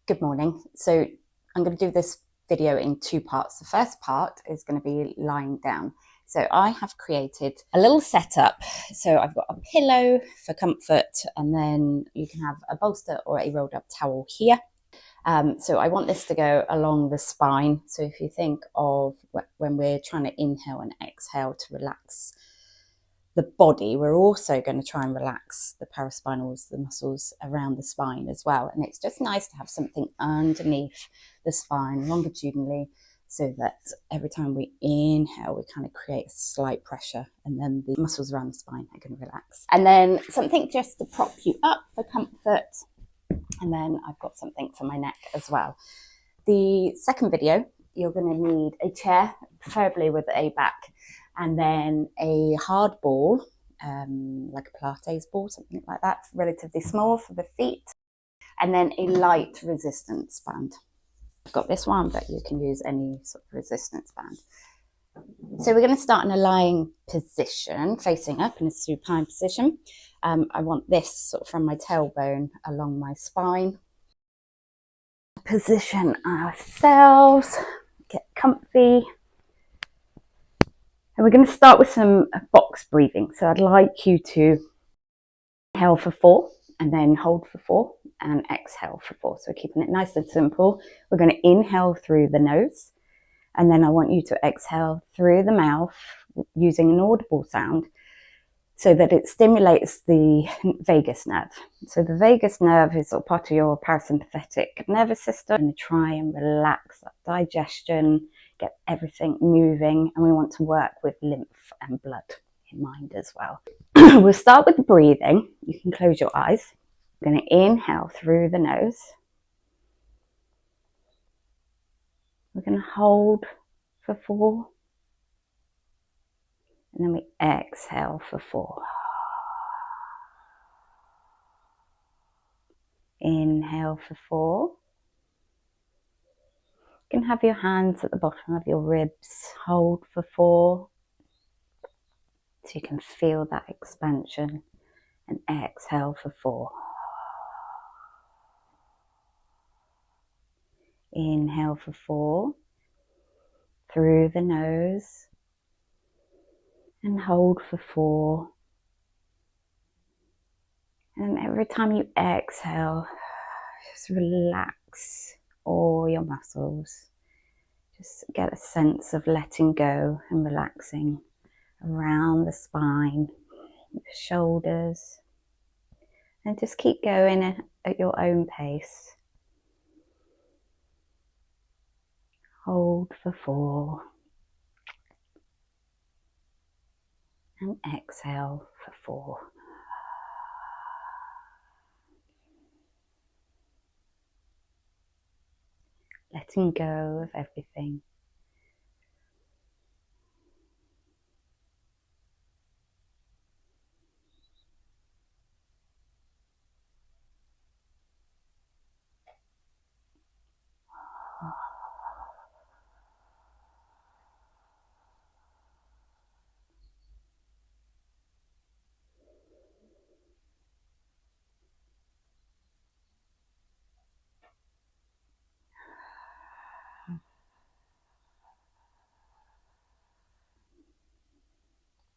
Good morning. So I'm going to do this video in two parts. The first part is going to be lying down. So I have created a little setup. So I've got a pillow for comfort, and then you can have a bolster or a rolled up towel here. So I want this to go along the spine. So if you think of when we're trying to inhale and exhale to relax the body, we're also going to try and relax the paraspinals, the muscles around the spine as well. And it's just nice to have something underneath the spine longitudinally, so that every time we inhale, we kind of create a slight pressure, and then the muscles around the spine are going to relax. And then something just to prop you up for comfort. And then I've got something for my neck as well. The second video, you're going to need a chair, preferably with a back, and then a hard ball, like a Pilates ball, something like that, relatively small for the feet, and then a light resistance band. I've got this one, but you can use any sort of resistance band. So we're going to start in a lying position, facing up in a supine position. I want this sort of from my tailbone along my spine. Position ourselves, get comfy. And we're going to start with some box breathing. So I'd like you to inhale for 4 and then hold for 4 and exhale for 4. So we're keeping it nice and simple. We're going to inhale through the nose, and then I want you to exhale through the mouth using an audible sound so that it stimulates the vagus nerve. So the vagus nerve is sort of part of your parasympathetic nervous system. And try and relax that digestion, get everything moving, and we want to work with lymph and blood in mind as well. We'll start with the breathing. You can close your eyes. We're going to inhale through the nose. We're going to hold for 4. And then we exhale for 4. Inhale for 4. You can have your hands at the bottom of your ribs. Hold for 4. So you can feel that expansion. And exhale for 4. Inhale for 4. Through the nose. And hold for 4. And every time you exhale, just relax all your muscles. Just get a sense of letting go and relaxing around the spine, the shoulders. And just keep going at your own pace. Hold for 4. And exhale for 4. Letting go of everything.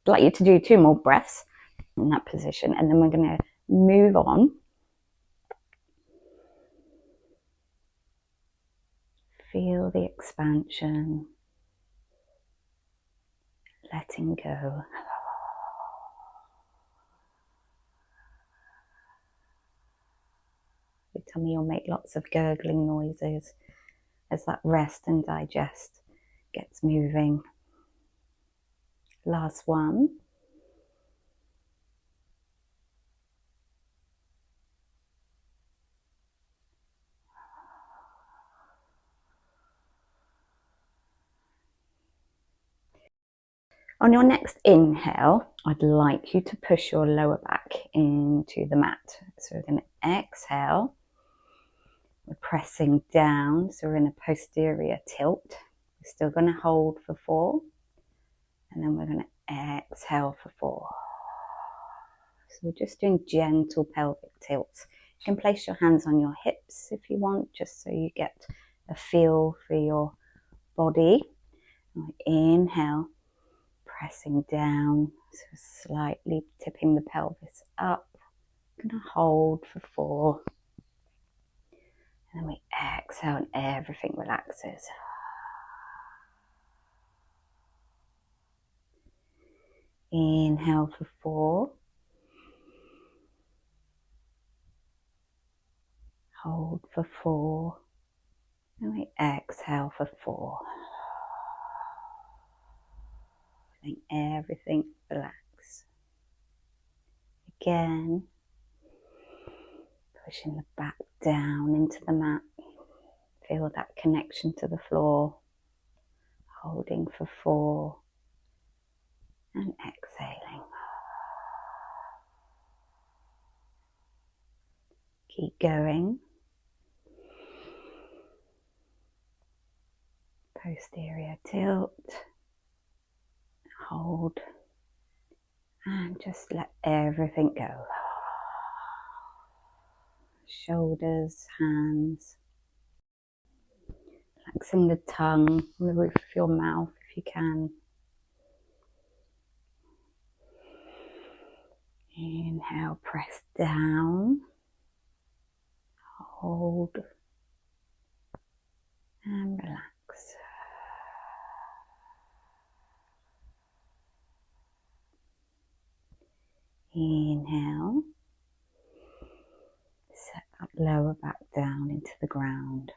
I'd like you to do 2 more breaths in that position, and then we're going to move on. Feel the expansion, letting go. Your tummy will make lots of gurgling noises as that rest and digest gets moving. Last one. On your next inhale, I'd like you to push your lower back into the mat. So we're going to exhale. We're pressing down, so we're in a posterior tilt. We're still going to hold for 4. And then we're going to exhale for 4. So we're just doing gentle pelvic tilts You can place your hands on your hips if you want, just so you get a feel for your body. Inhale, pressing down, so slightly tipping the pelvis up. I'm going to hold for 4. And then we exhale and everything relaxes. Inhale for 4. Hold for 4. And we exhale for 4. Letting everything relax. Again, pushing the back down into the mat. Feel that connection to the floor. Holding for 4. And exhaling. Keep going. Posterior tilt. Hold. And just let everything go. Shoulders, hands. Relaxing the tongue on the roof of your mouth if you can. Inhale, press down. Hold. And relax. Inhale. Set that lower back down into the ground.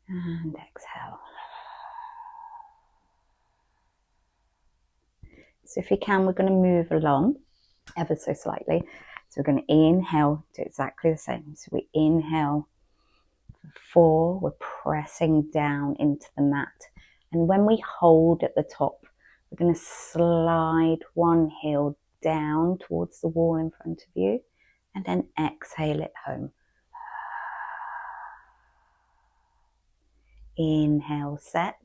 And exhale. So if you can, we're going to move along ever so slightly. So we're going to inhale, do exactly the same. So we inhale for 4, we're pressing down into the mat. And when we hold at the top, we're going to slide one heel down towards the wall in front of you and then exhale it home. Inhale, set.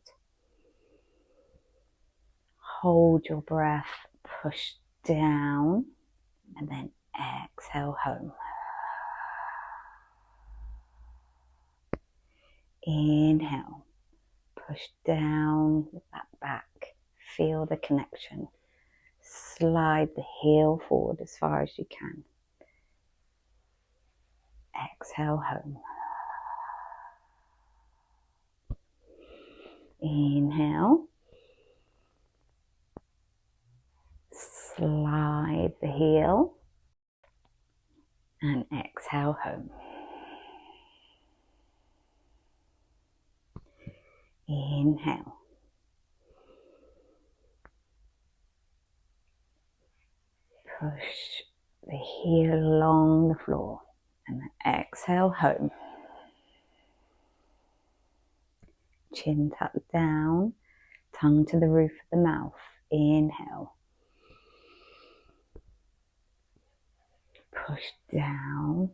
Hold your breath, push down, and then exhale home. Inhale, push down with that back. Feel the connection. Slide the heel forward as far as you can. Exhale home. Inhale. Slide the heel. And exhale home. Inhale. Push the heel along the floor. And then exhale home. Chin tucked down, tongue to the roof of the mouth. Inhale. Push down.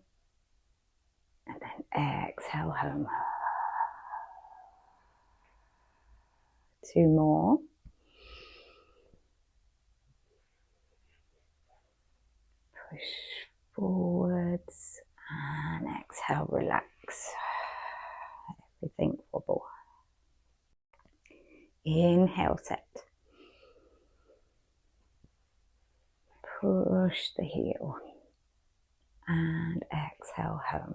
And then exhale home. 2 more. Push forwards and exhale, relax. Everything wobble. Inhale, set. Push the heel and exhale home.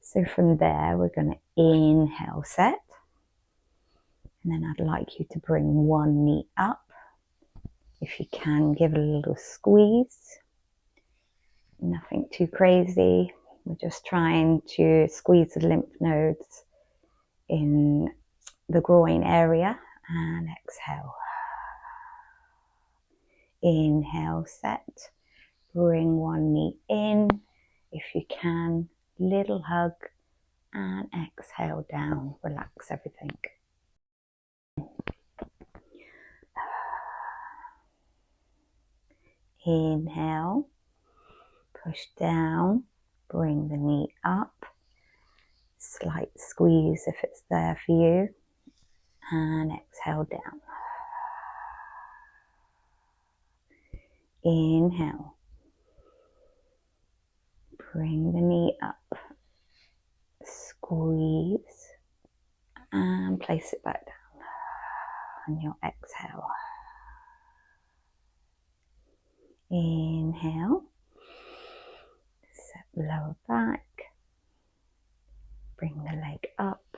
So from there, we're going to inhale, set. And then I'd like you to bring one knee up. If you can, give it a little squeeze. Nothing too crazy. We're just trying to squeeze the lymph nodes in the groin area. And exhale. Inhale, set. Bring one knee in. If you can, little hug. And exhale down. Relax everything. Inhale. Push down. Bring the knee up. Slight squeeze if it's there for you. And exhale down. Inhale. Bring the knee up. Squeeze. And place it back down. On your exhale. Inhale. Set the lower back. Bring the leg up.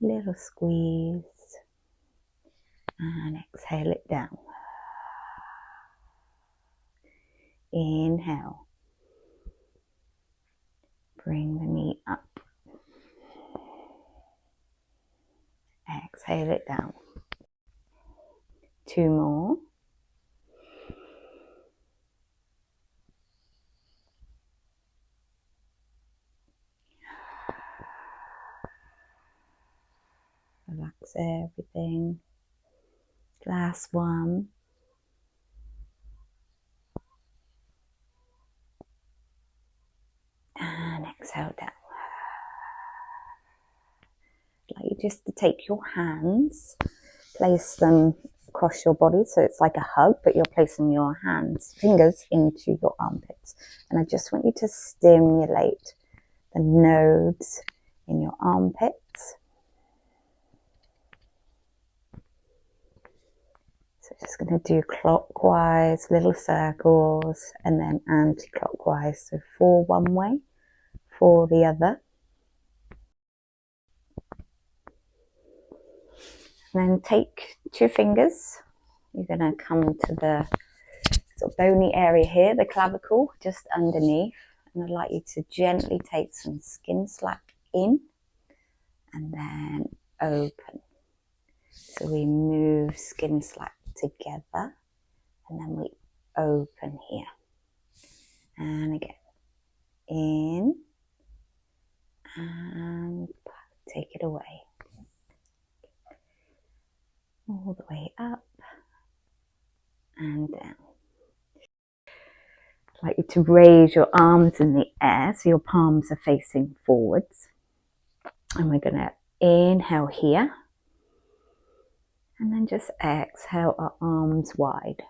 Little squeeze. And exhale it down. Inhale. Bring the knee up. Exhale it down. 2 more. Relax everything. Last one. And exhale down. I'd like you just to take your hands, place them across your body, so it's like a hug, but you're placing your fingers into your armpits. And I just want you to stimulate the nodes in your armpits. So just going to do clockwise, little circles, and then anti-clockwise. So 4 one way, 4 the other. And then take 2 fingers. You're going to come to the sort of bony area here, the clavicle, just underneath. And I'd like you to gently take some skin slack in and then open. So we move skin slack together and then we open here. And again, in and take it away. All the way up and down. I'd like you to raise your arms in the air so your palms are facing forwards. And we're going to inhale here. And then just exhale our arms wide.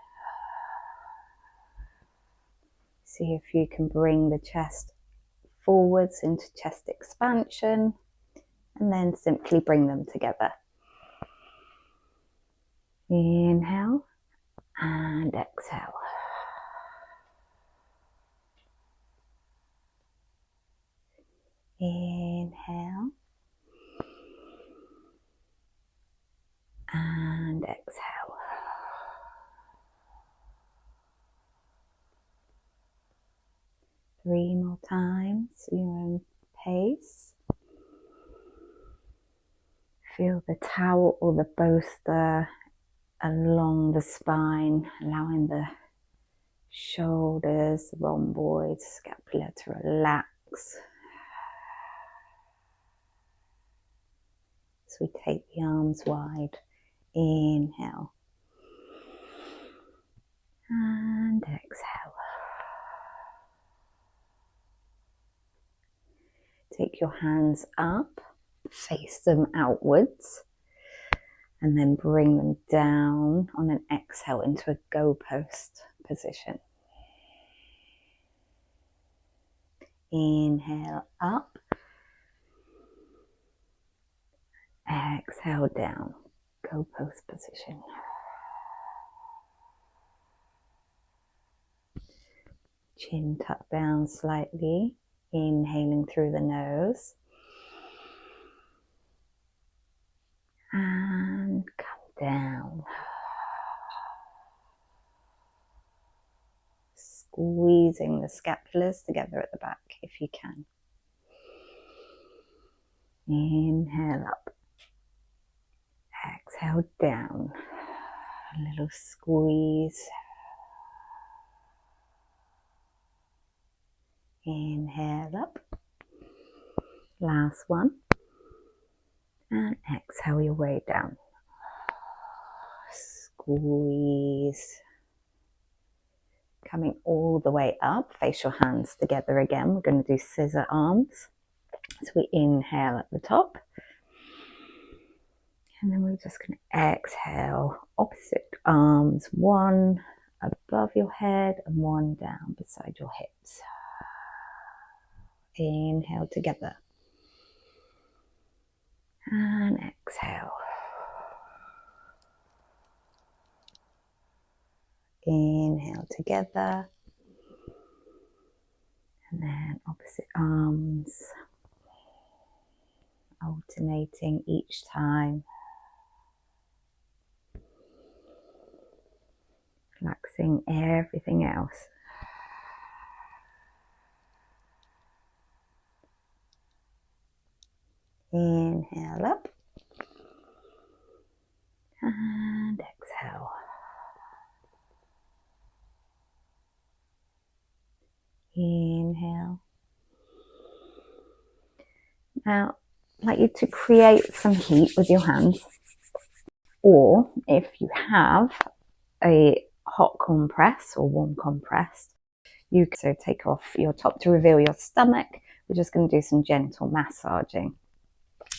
See if you can bring the chest forwards into chest expansion. And then simply bring them together. Inhale and exhale. Inhale and exhale. Three more times, your own pace. Feel the towel or the bolster along the spine, allowing the shoulders, the rhomboids, scapula to relax. So we take the arms wide. Inhale. And exhale. Take your hands up, face them outwards, and then bring them down on an exhale into a go post position. Inhale up. Exhale down, go post position. Chin tucked down slightly, inhaling through the nose. And come down. Squeezing the scapulas together at the back if you can. Inhale up. Exhale down. A little squeeze. Inhale up. Last one. And exhale your way down. Squeeze. Coming all the way up. Face your hands together again. We're going to do scissor arms. So we inhale at the top. And then we're just going to exhale opposite arms, one above your head and one down beside your hips. Inhale together. And exhale. Inhale together. And then opposite arms. Alternating each time. Relaxing everything else. Inhale up. And exhale. Inhale. Now, I'd like you to create some heat with your hands, or if you have a hot compress or warm compress, you can so take off your top to reveal your stomach. We're just going to do some gentle massaging.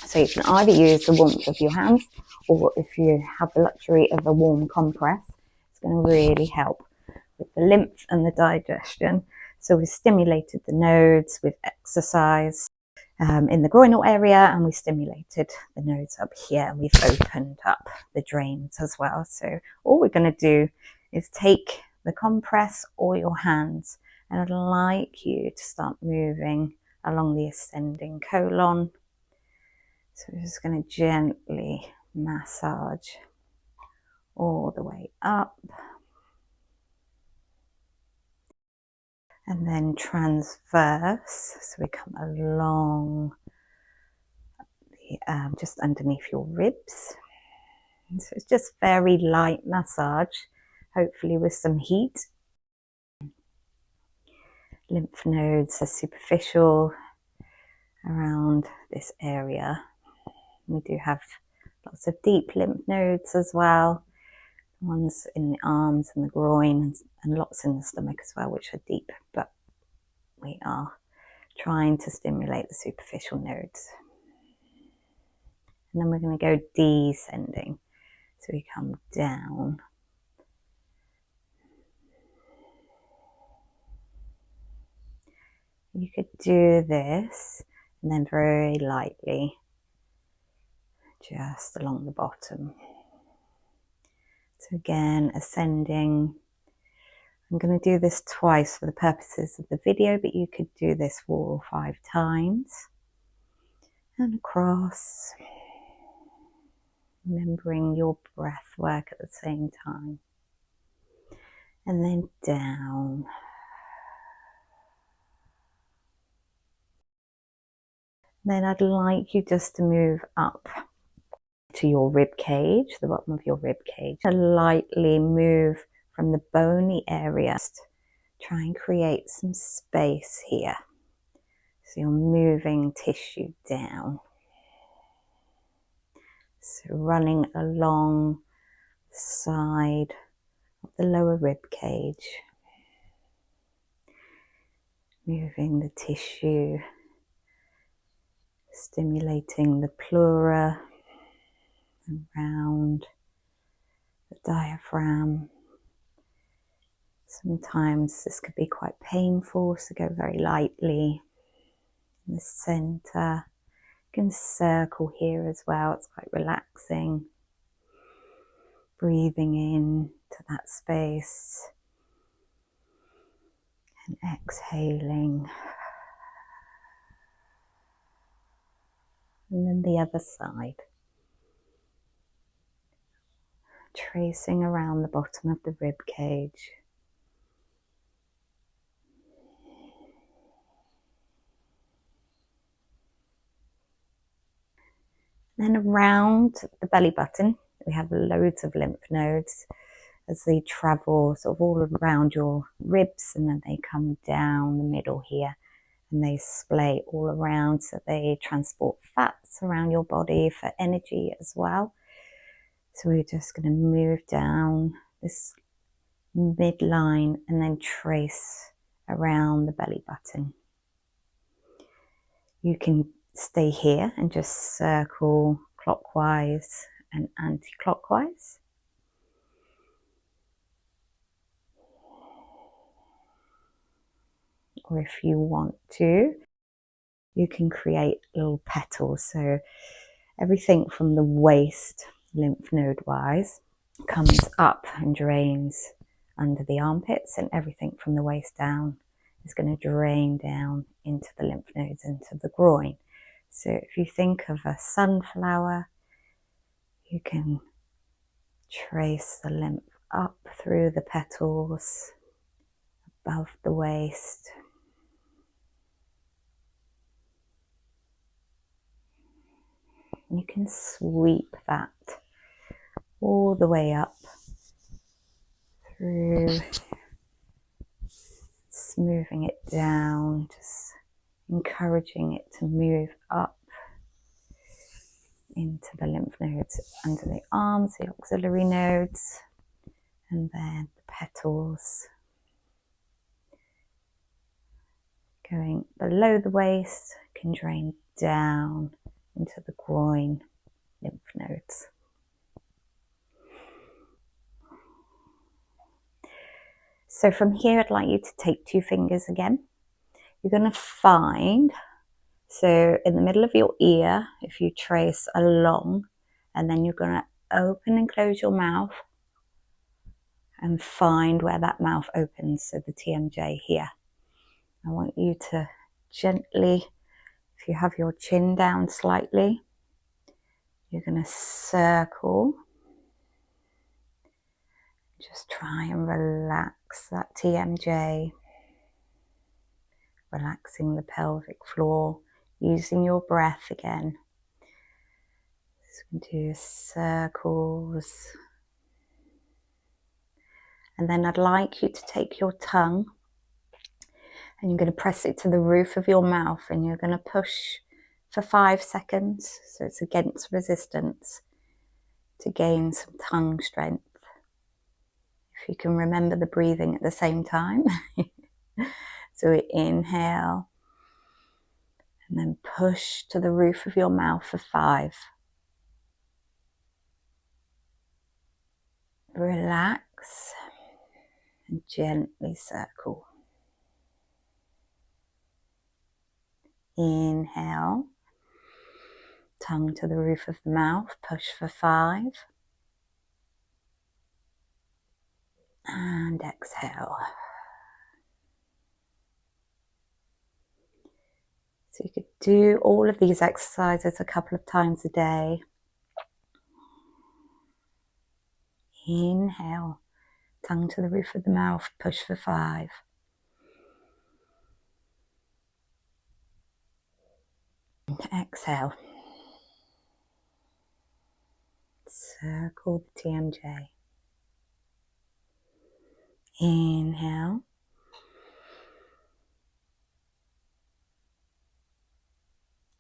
So you can either use the warmth of your hands, or if you have the luxury of a warm compress, it's going to really help with the lymph and the digestion. So we've stimulated the nodes with exercise in the groinal area, and we stimulated the nodes up here, and we've opened up the drains as well. So all we're going to do is take the compress or your hands, and I'd like you to start moving along the ascending colon. So we're just going to gently massage all the way up. And then transverse, so we come along just underneath your ribs. And so it's just very light massage, hopefully with some heat. Lymph nodes are superficial around this area. We do have lots of deep lymph nodes as well, ones in the arms and the groin, and lots in the stomach as well, which are deep, but we are trying to stimulate the superficial nodes. And then we're going to go descending. So we come down. You could do this and then very lightly just along the bottom. So again, ascending. I'm going to do this twice for the purposes of the video, but you could do this 4 or 5 times. And across, remembering your breath work at the same time. And then down. Then I'd like you just to move up to your rib cage, the bottom of your rib cage. And lightly move from the bony area. Try and create some space here. So you're moving tissue down. So running along the side of the lower rib cage. Moving the tissue. Stimulating the pleura around the diaphragm. Sometimes this could be quite painful, so go very lightly in the center. You can circle here as well, it's quite relaxing. Breathing in to that space and exhaling. And then the other side. Tracing around the bottom of the rib cage. Then around the belly button, we have loads of lymph nodes as they travel sort of all around your ribs, and then they come down the middle here and they splay all around, so they transport fats around your body for energy as well. So we're just going to move down this midline and then trace around the belly button. You can stay here and just circle clockwise and anti-clockwise. or if you want to, you can create little petals. So everything from the waist, lymph node wise, comes up and drains under the armpits, and everything from the waist down is going to drain down into the lymph nodes, into the groin. So if you think of a sunflower, you can trace the lymph up through the petals, above the waist. You can sweep that all the way up through, smoothing it down, just encouraging it to move up into the lymph nodes under the arms, the auxiliary nodes, and then the petals going below the waist can drain down into the groin lymph nodes. So from here, I'd like you to take 2 fingers again. You're going to find, so in the middle of your ear, if you trace along, and then you're going to open and close your mouth and find where that mouth opens, so the TMJ here. I want you to gently, if you have your chin down slightly, you're going to circle. Just try and relax that TMJ, relaxing the pelvic floor, using your breath again. Just going to do circles. And then I'd like you to take your tongue and you're going to press it to the roof of your mouth, and you're going to push for 5 seconds, so it's against resistance, to gain some tongue strength. If you can remember the breathing at the same time. So we inhale and then push to the roof of your mouth for 5. Relax and gently circle. Inhale, tongue to the roof of the mouth, push for 5. And exhale. So you could do all of these exercises a couple of times a day. Inhale, tongue to the roof of the mouth, push for 5. And exhale. Circle the TMJ. Inhale.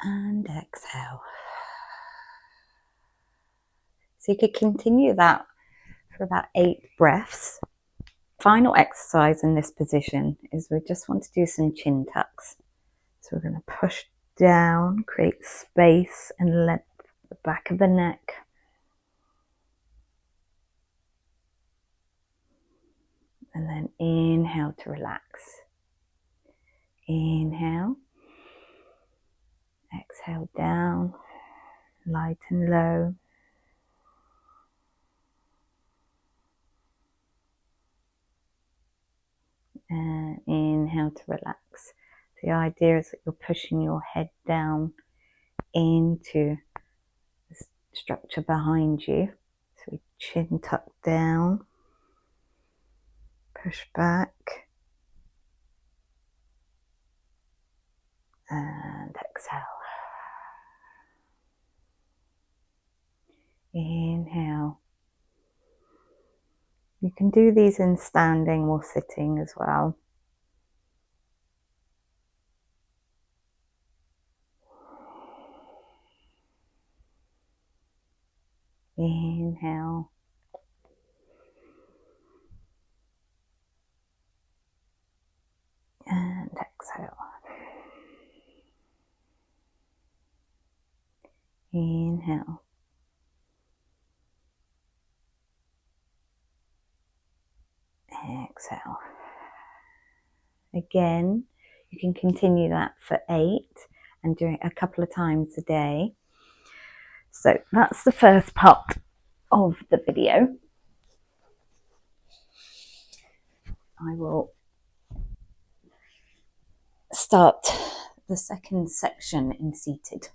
And exhale. So you could continue that for about 8 breaths. Final exercise in this position is we just want to do some chin tucks. So we're going to push down, create space and length at the back of the neck. And then inhale to relax. Inhale. Exhale down, light and low. And inhale to relax. The idea is that you're pushing your head down into the structure behind you. So we chin tuck down, push back, and exhale. Inhale. You can do these in standing or sitting as well. Inhale. And exhale. Inhale. Exhale. Again, You can continue that for 8 and do it a couple of times a day. So that's the first part of the video. I will start the second section in seated.